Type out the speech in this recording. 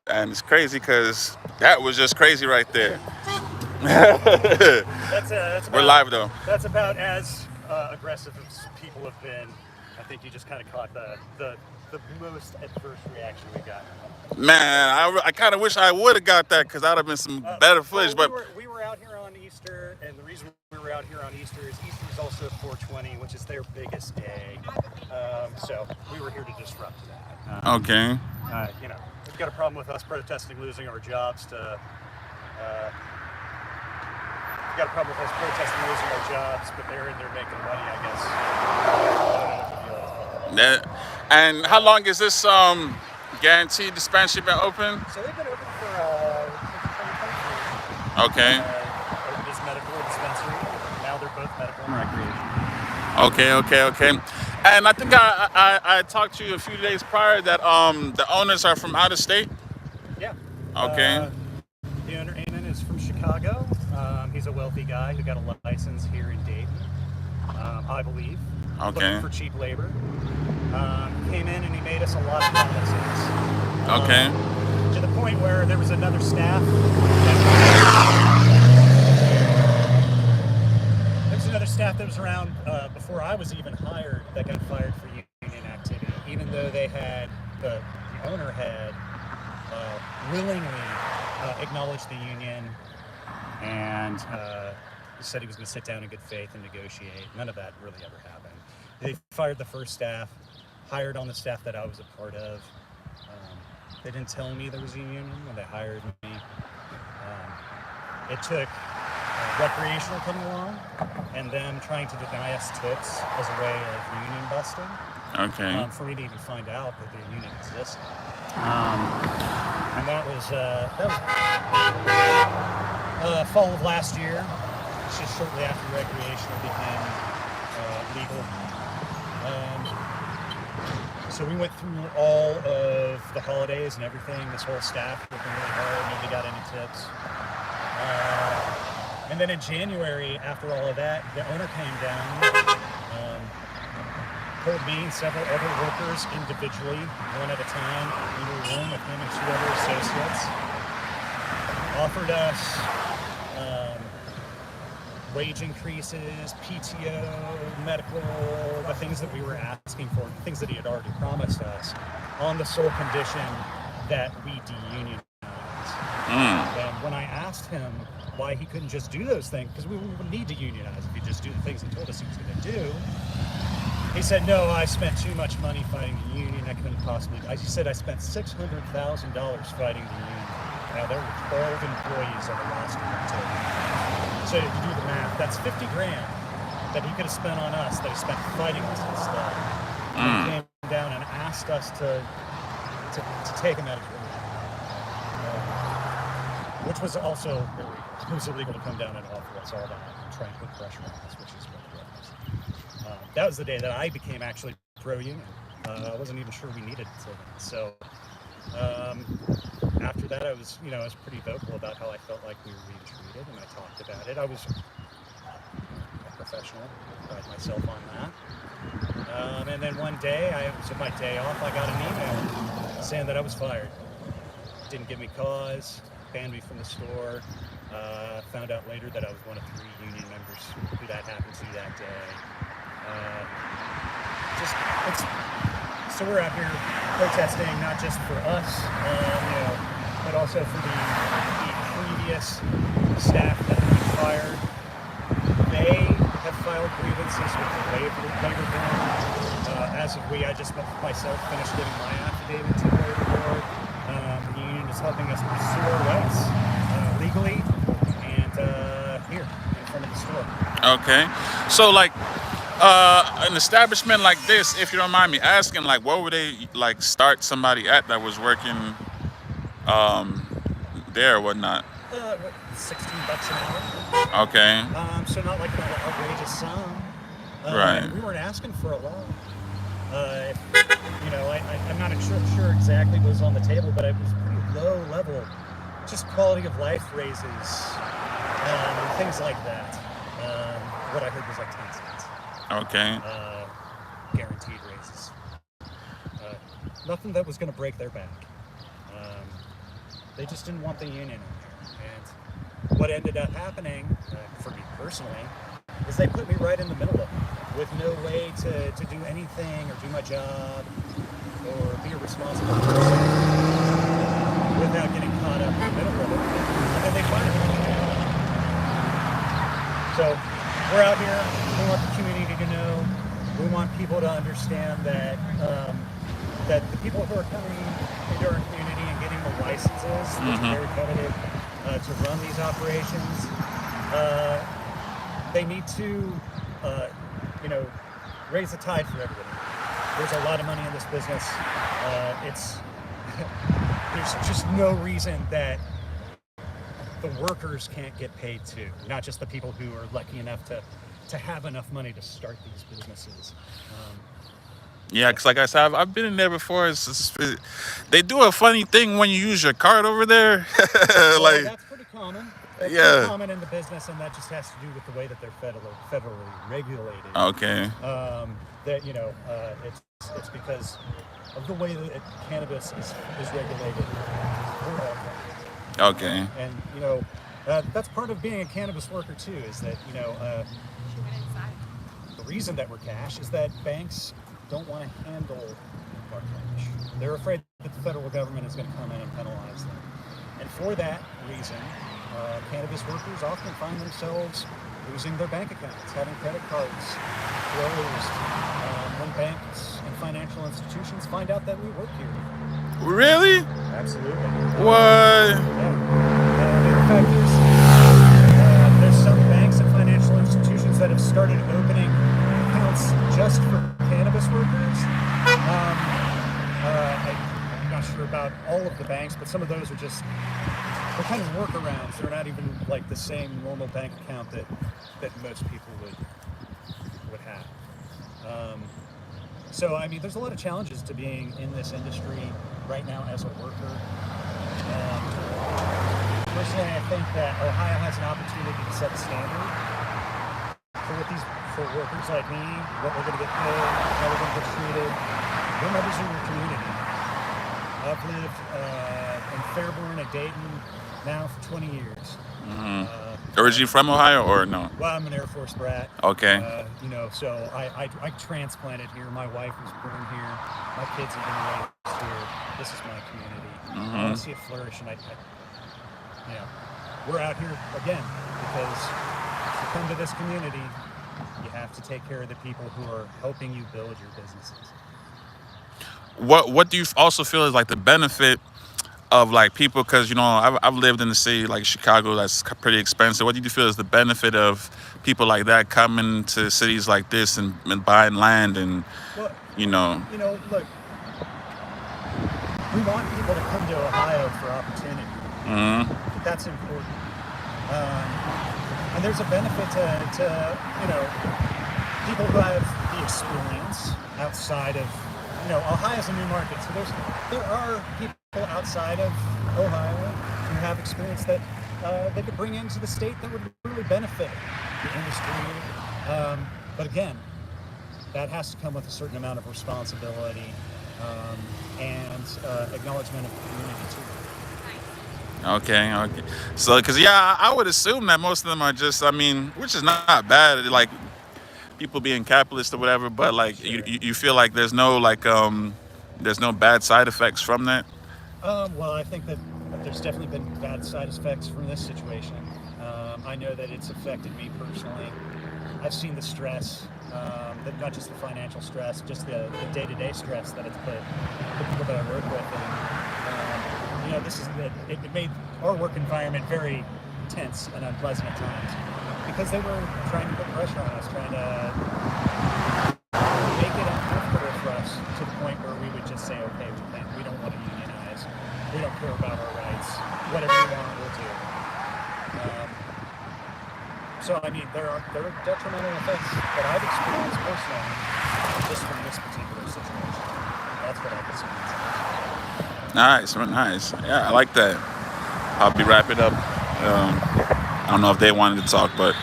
And it's crazy because that was just crazy right there. That's We're about live though. as aggressive as people have been. I think you just kind of caught the most adverse reaction we got. Man, I kind of wish I would have got that because that would have been some better footage. Well, But we were out here on Easter, and the reason we were out here on Easter is Easter is also 420, which is their biggest day. So we were here to disrupt that. okay, We've got a problem with us protesting losing our jobs to. We've got a problem with us protesting losing our jobs, but they're in there making money, I guess. I don't know what the deal is. that, and how long is this guaranteed dispensary been open? So they've been open for since 2023. Okay, Opened as medical dispensary. Now they're both medical and recreation. okay. And I think I talked to you a few days prior that the owners are from out of state. Yeah. Okay, The owner, Eamon, is from Chicago. He's a wealthy guy who got a license here in Dayton, I believe. okay, Looking for cheap labor. Came in and he made us a lot of promises. okay, To the point where there was another staff. There was another staff that was around before I was even hired that got fired for union activity, even though the owner had willingly acknowledged the union and said he was going to sit down in good faith and negotiate. None of that really ever happened. They fired the first staff, hired on the staff that I was a part of. They didn't tell me there was a union when they hired me. It took recreational coming along and them trying to deny us tips as a way of union busting okay, for me to even find out that the union existed. And that was fall of last year, just shortly after recreational became legal. So we went through all of the holidays and everything. This whole staff working really hard. Nobody got any tips. And then in January, after all of that, the owner came down, told me and several other workers individually, one at a time, in a room with him and two other associates, offered us wage increases, PTO, medical, the things that we were asking for, the things that he had already promised us, on the sole condition that we de-unionize. And when I asked him why he couldn't just do those things, because we would need to unionize if he just do the things he told us he was going to do, he said, no, I spent too much money fighting the union. I couldn't possibly. He said, I spent $600,000 fighting the union. Now, there were 12 employees on the roster that took. So if you do the math, that's 50 grand that he could have spent on us that he spent fighting us instead. He came down and asked us to take him at his word. Which was also illegal. It was illegal to come down and offer us all that and try and put pressure on us, which is what it was. That was the day that I became actually pro-union. I wasn't even sure we needed it till then. So after that, I was pretty vocal about how I felt like we were being treated, and I talked about it. I was a professional, pride myself on that. And then one day, it was my day off, I got an email saying that I was fired. Didn't give me cause, banned me from the store. Found out later that I was one of 3 union members who that happened to that day. So we're out here protesting not just for us, but also for the previous staff that we fired. They have filed grievances with the labor board. As of I just myself finished getting my affidavit to the labor board. The union is helping us pursue our rights legally and here in front of the store. okay. So like an establishment like this, if you don't mind me asking, like what would they like start somebody at that was working there or whatnot? $16 an hour. Okay, So not like an outrageous sum. right. We weren't asking for a lot. I'm not sure exactly what was on the table, but it was pretty low level, just quality of life raises and things like that. What I heard was like 10 cents. Okay. Guaranteed raises. Nothing that was going to break their back. They just didn't want the union in there. And what ended up happening, for me personally, is they put me right in the middle of it, with no way to do anything or do my job or be a responsible person without getting caught up in the middle of it. And then they fired me. So we're out here. We want the community to know. We want people to understand that that the people who are coming into our community and getting the licenses, which are very coveted, to run these operations, they need to, raise the tide for everybody. There's a lot of money in this business. There's just no reason that the workers can't get paid too, not just the people who are lucky enough to have enough money to start these businesses. Yeah, because like I said, I've been in there before. They do a funny thing when you use your card over there. Well, Like, that's pretty common. That's pretty yeah. common in the business, and that just has to do with the way that they're federally regulated. Okay. It's because of the way that cannabis is regulated. Okay. And that's part of being a cannabis worker too. Is that the reason that we're cash is that banks don't want to handle our cash. They're afraid that the federal government is going to come in and penalize them. And for that reason, cannabis workers often find themselves losing their bank accounts, having credit cards closed, when banks and financial institutions find out that we work here. Really? Absolutely. What? The fact is, there's some banks and financial institutions that have started opening accounts just for cannabis workers. I'm not sure about all of the banks, but some of those are just, they're kind of workarounds. They're not even like the same normal bank account that most people would have. So, I mean, there's a lot of challenges to being in this industry right now as a worker. Personally, I think that Ohio has an opportunity to set a standard for workers like me, what we're going to get paid, how we're going to get treated. We're members of your community. I've lived in Fairborn and Dayton now for 20 years. Originally from Ohio or no? Well, I'm an Air Force brat. Okay. So I transplanted here. My wife was born here. My kids have been raised here. This is my community. I want to see it flourish, and we're out here again because if you come to this community, you have to take care of the people who are helping you build your businesses. What do you also feel is like the benefit of like people? Because I've lived in the city like Chicago, that's pretty expensive. What do you feel is the benefit of people like that coming to cities like this and buying land and Look, we want people to come to Ohio for opportunity. That's important. And there's a benefit to people who have the experience outside of, Ohio's a new market. So there are people outside of Ohio who have experience that they could bring into the state that would really benefit the industry. But again, that has to come with a certain amount of responsibility and acknowledgement of the community too. Okay. So, because I would assume that most of them are just, which is not bad, like people being capitalist or whatever. But like, Sure. you feel like there's no bad side effects from that. Well, I think that there's definitely been bad side effects from this situation. I know that it's affected me personally. I've seen the stress, not just the financial stress, just the day-to-day stress that it's put the people that I work with. And, it made our work environment very tense and unpleasant at times because they were trying to put pressure on us, trying to make it uncomfortable for us to the point where we would just say, okay, we don't want to unionize. We don't care about our rights. Whatever you want, we'll do. So, there are detrimental effects that I've experienced personally just from this particular situation. That's what I've experienced. Nice. Yeah, I like that. I'll be wrapping up. I don't know if they wanted to talk, but